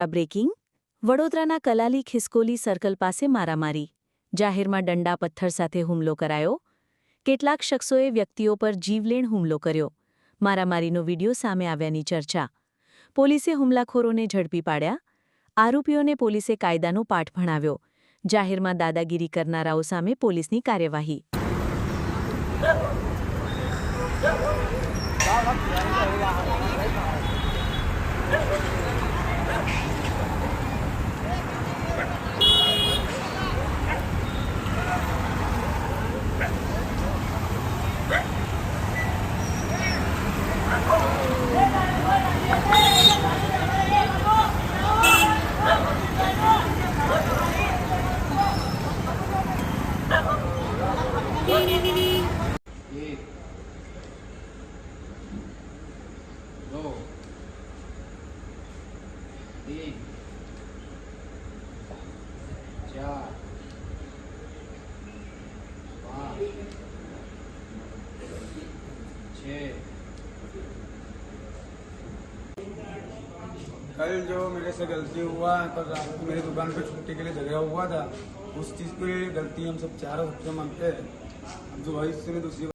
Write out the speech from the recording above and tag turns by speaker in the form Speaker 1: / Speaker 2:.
Speaker 1: breaking વડોદરાના Kalali ખિસકોલી circle પાસે મારામારી જાહેરમાં દંડા પથ્થર સાથે હુમલો કરાયો કેટલાક શખ્સોએ વ્યક્તિઓ પર જીવલેણ હુમલો કર્યો મારામારીનો વિડિયો સામે આવ્યાની ચર્ચા પોલીસે હુમલાખોરોને ઝડપી પાડ્યા આરોપીઓને પોલીસે કાયદાનો પાઠ ભણાવ્યો જાહેરમાં દાદાગીરી કરનારાઓ સામે પોલીસની કાર્યવાહી
Speaker 2: कल जो मेरे से गलती हुआ कल रात को मेरी दुकान पे छुट्टी के लिए झगड़ा हुआ था उस चीज़ के लिए गलती हम सब चारों हफ्ते मानते हैं अब जो भविष्य में दूसरी